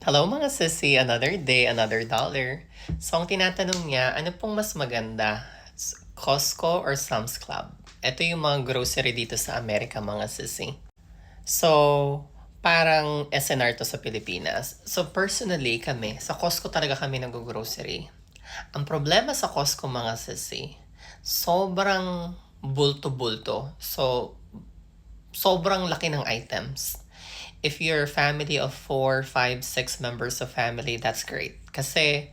Hello mga sissy, another day, another dollar. So ang tinatanong niya, ano pong mas maganda? Costco or Sam's Club? Ito yung mga grocery dito sa Amerika mga sissy. So, parang SNR to sa Pilipinas. So personally kami, sa Costco talaga kami nag-grocery. Ang problema sa Costco mga sissy, sobrang bulto-bulto. So, sobrang laki ng items. If you're a family of 4, 5, 6 members of family, that's great. Kasi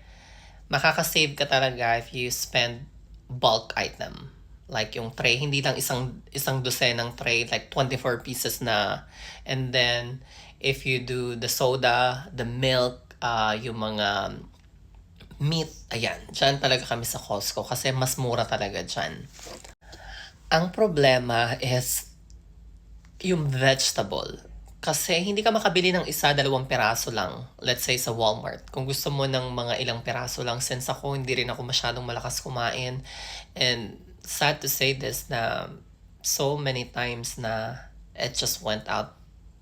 makakasave ka talaga if you spend bulk item. Like yung tray, hindi lang isang dosenang tray, like 24 pieces na. And then, if you do the soda, the milk, yung mga meat, ayan, dyan talaga kami sa Costco kasi mas mura talaga dyan. Ang problema is yung vegetable. Kasi hindi ka makabili ng isa, dalawang piraso lang. Let's say sa Walmart. Kung gusto mo ng mga ilang piraso lang, since ako hindi rin ako masyadong malakas kumain. And sad to say this na so many times na it just went out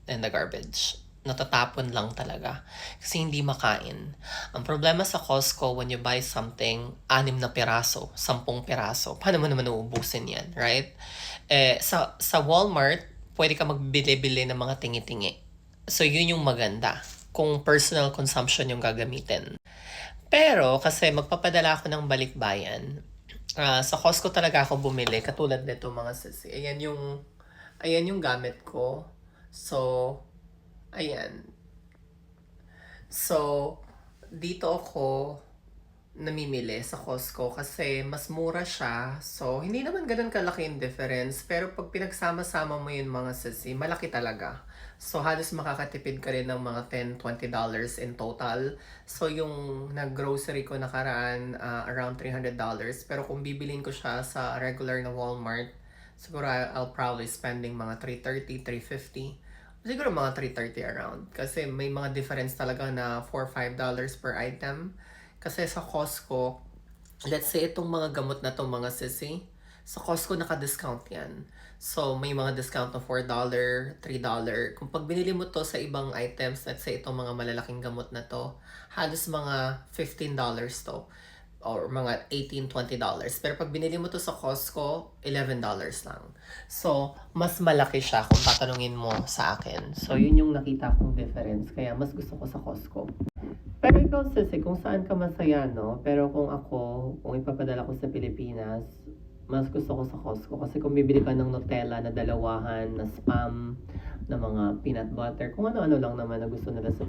in the garbage. Natatapon lang talaga. Kasi hindi makain. Ang problema sa Costco, when you buy something, 6 na piraso, 10 piraso. Paano mo naman uubusin yan, right? Sa Walmart, pwede ka magbili-bili ng mga tingi-tingi. So, yun yung maganda kung personal consumption yung gagamitin. Pero, kasi magpapadala ako ng balikbayan, sa Costco talaga ako bumili, katulad nito mga sisi. Ayan yung gamit ko. So, ayan. So, dito ako namimili sa Costco kasi mas mura siya. So, hindi naman ganun kalaki yung difference. Pero pag pinagsama-sama mo yun mga sisi, malaki talaga. So, halos makakatipid ka rin ng mga $10-20 in total. So, yung nag-grocery ko nakaraan, around $300. Pero kung bibilin ko siya sa regular na Walmart, siguro I'll probably spending mga $330, $350. Siguro mga $330 around. Kasi may mga difference talaga na $4-5 per item. Kasi sa Costco, let's say itong mga gamot na itong mga sisi, sa Costco naka-discount yan. So, may mga discount na $4, $3. Kung pag binili mo to sa ibang items, let's say itong mga malalaking gamot na to, halos mga $15 to. Or mga $18-20. Pero pag binili mo to sa Costco, $11 lang. So, mas malaki siya kung tatanungin mo sa akin. So, yun yung nakita kong difference. Kaya mas gusto ko sa Costco. Pero ikaw, sisi, kung saan ka masaya, no? Pero kung ako, kung ipapadala ko sa Pilipinas, mas gusto ko sa Costco. Kasi kung bibili ka ng Nutella na dalawahan, na Spam, na mga peanut butter, kung ano-ano lang naman na gusto nila sa